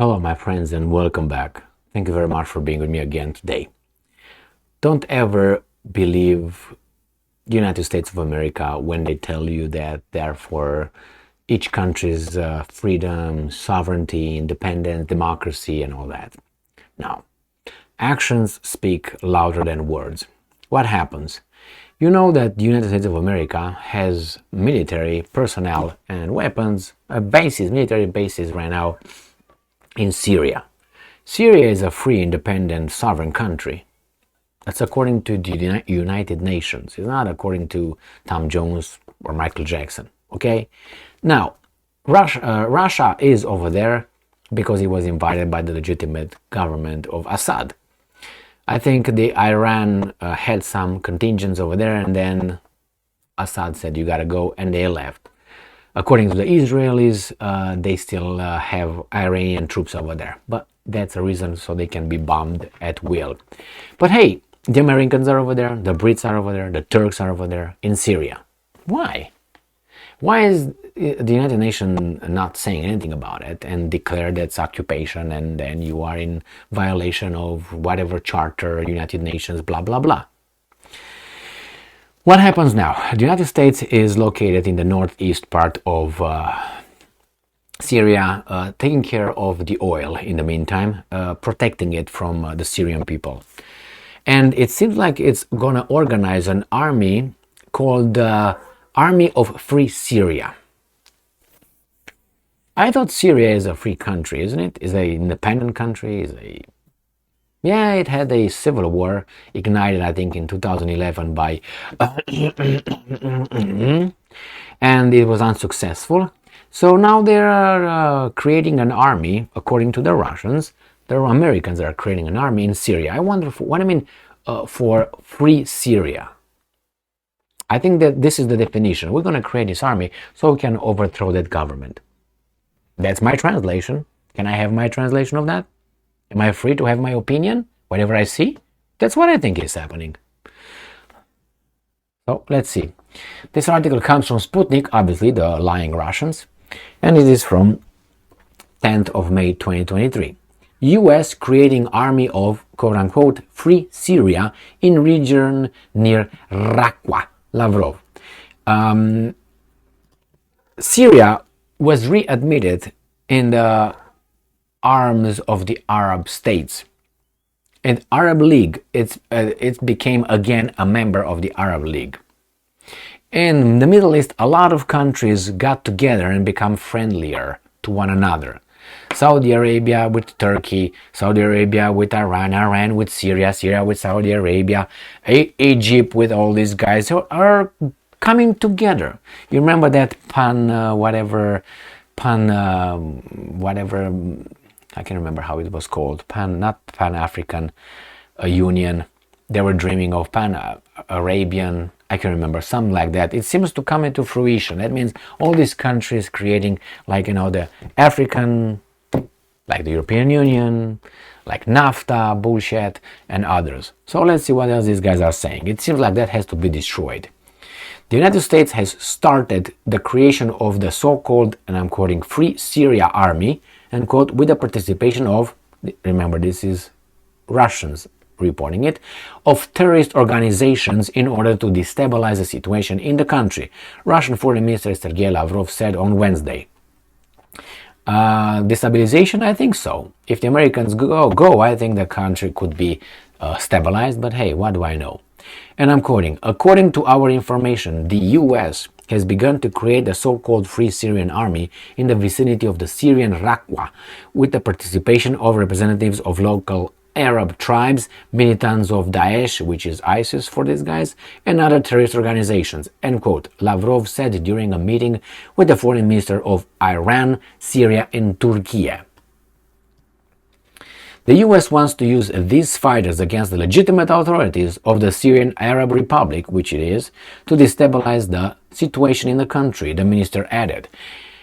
Hello, my friends, and welcome back. Thank you very much for being with me again today. Don't ever believe the United States of America when they tell you that they're for each country's freedom, sovereignty, independence, democracy, and all that. Now, actions speak louder than words. What happens? You know that the United States of America has military personnel and weapons, military bases right now in Syria. Syria is a free, independent, sovereign country. That's according to the United Nations. It's not according to Tom Jones or Michael Jackson. Okay? Now, Russia is over there because it was invited by the legitimate government of Assad. I think the Iran had some contingents over there, and then Assad said, "You gotta go," and they left. According to the Israelis, they still have Iranian troops over there, but that's a reason so they can be bombed at will. But hey, the Americans are over there, the Brits are over there, the Turks are over there in Syria. Why? Why is the United Nations not saying anything about it and declare that's occupation and then you are in violation of whatever charter, United Nations, blah, blah, blah? What happens now? The United States is located in the northeast part of Syria, taking care of the oil in the meantime, protecting it from the Syrian people. And it seems like it's going to organize an army called Army of Free Syria. I thought Syria is a free country, isn't it? Is an independent country, Yeah, it had a civil war ignited, I think, in 2011 by and it was unsuccessful. So now they are creating an army, according to the Russians. The Americans are creating an army in Syria. I wonder what I mean for Free Syria. I think that this is the definition. We're going to create this army so we can overthrow that government. That's my translation. Can I have my translation of that? Am I free to have my opinion? Whatever I see? That's what I think is happening. So let's see. This article comes from Sputnik, obviously the lying Russians, and it is from 10th of May 2023. US creating army of quote-unquote Free Syria in region near Raqqa. Lavrov. Syria was readmitted in the arms of the Arab states. And Arab League, it became again a member of the Arab League. In the Middle East, a lot of countries got together and become friendlier to one another. Saudi Arabia with Turkey, Saudi Arabia with Iran, Iran with Syria, Syria with Saudi Arabia, Egypt with all these guys who are coming together. You remember that whatever, I can't remember how it was called, not Pan-African Union. They were dreaming of Pan-Arabian, I can remember, something like that. It seems to come into fruition. That means all these countries creating, the African, like the European Union, like NAFTA, bullshit, and others. So let's see what else these guys are saying. It seems like that has to be destroyed. The United States has started the creation of the so-called, and I'm quoting, Free Syria Army, and quote, with the participation of, remember this is Russians reporting it, of terrorist organizations in order to destabilize the situation in the country, Russian Foreign Minister Sergei Lavrov said on Wednesday. Destabilization, I think so. If the Americans go, I think the country could be stabilized, but hey, what do I know? And I'm quoting, according to our information, the US has begun to create the so-called Free Syrian Army in the vicinity of the Syrian Raqqa, with the participation of representatives of local Arab tribes, militants of Daesh, which is ISIS for these guys, and other terrorist organizations, end quote, Lavrov said during a meeting with the foreign minister of Iran, Syria, and Turkey. The US wants to use these fighters against the legitimate authorities of the Syrian Arab Republic, which it is, to destabilize the situation in the country, the minister added.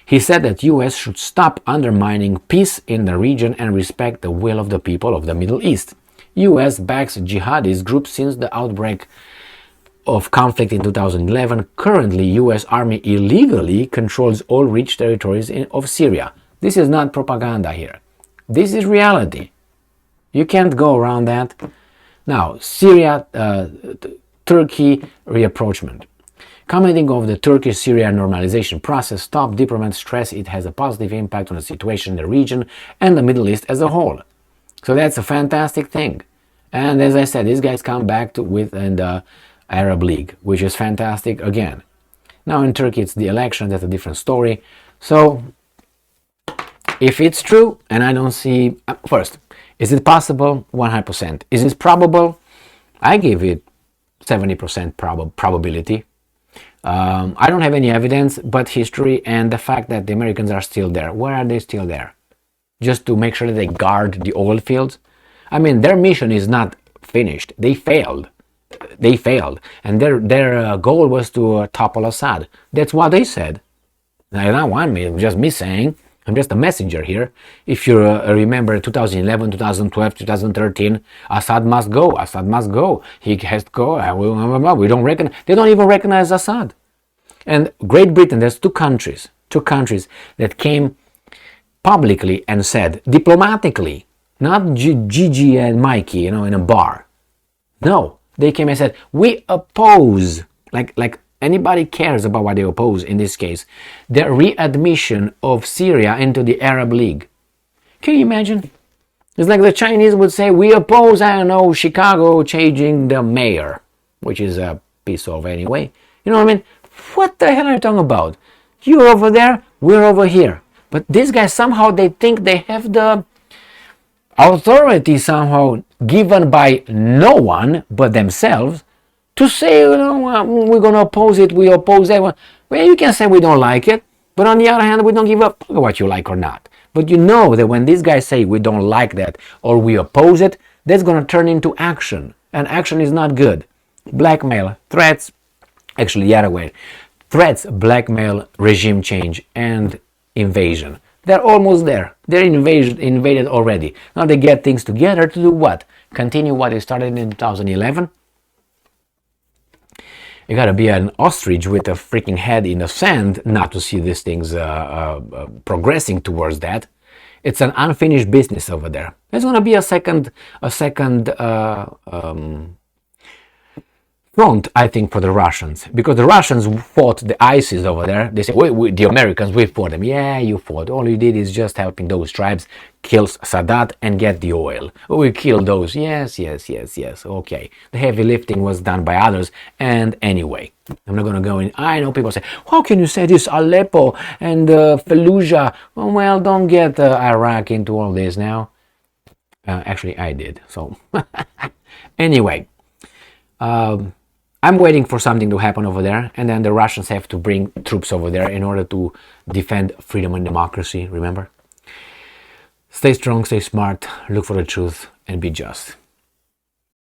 He said that US should stop undermining peace in the region and respect the will of the people of the Middle East. US backs jihadist groups since the outbreak of conflict in 2011. Currently, US Army illegally controls all rich territories of Syria. This is not propaganda here. This is reality. You can't go around that. Now, Syria, Turkey reapproachment. Commenting on the Turkish-Syria normalization process, top diplomats stress it has a positive impact on the situation in the region and the Middle East as a whole. So that's a fantastic thing. And as I said, these guys come back with the Arab League, which is fantastic again. Now in Turkey, it's the election. That's a different story. So if it's true, and I don't see... First, is it possible? 100%. Is it probable? I give it 70% probability. I don't have any evidence, but history and the fact that the Americans are still there. Why are they still there? Just to make sure that they guard the oil fields? I mean, their mission is not finished. They failed. They failed. And their goal was to topple Assad. That's what they said. Now, not one me, just me saying. I'm just a messenger here. If you remember 2011, 2012, 2013, Assad must go. Assad must go. He has to go. We don't recognize. They don't even recognize Assad. And Great Britain, there's two countries that came publicly and said, diplomatically, not Gigi and Mikey, in a bar. No, they came and said, we oppose, like anybody cares about what they oppose in this case, the readmission of Syria into the Arab League. Can you imagine? It's like the Chinese would say, we oppose, Chicago changing the mayor, which is a piece of anyway. You know what I mean? What the hell are you talking about? You're over there, we're over here. But these guys, somehow they think they have the authority somehow given by no one but themselves to say, we're going to oppose it, we oppose everyone. Well, you can say we don't like it, but on the other hand, we don't give up what you like or not. But you know that when these guys say we don't like that or we oppose it, that's going to turn into action. And action is not good. Blackmail, threats, actually the other way. Threats, blackmail, regime change, and invasion. They're almost there. They're invaded already. Now they get things together to do what? Continue what they started in 2011? You gotta be an ostrich with a freaking head in the sand not to see these things progressing towards that. It's an unfinished business over there. There's gonna be a second front, I think, for the Russians, because the Russians fought the ISIS over there. They say, the Americans, we fought them. Yeah, you fought. All you did is just helping those tribes kill Sadat and get the oil. We killed those. Yes. Okay. The heavy lifting was done by others. And anyway, I'm not going to go in. I know people say, how can you say this? Aleppo and Fallujah. Well, don't get Iraq into all this now. Actually, I did. So anyway, I'm waiting for something to happen over there, and then the Russians have to bring troops over there in order to defend freedom and democracy, remember? Stay strong, stay smart, look for the truth, and be just.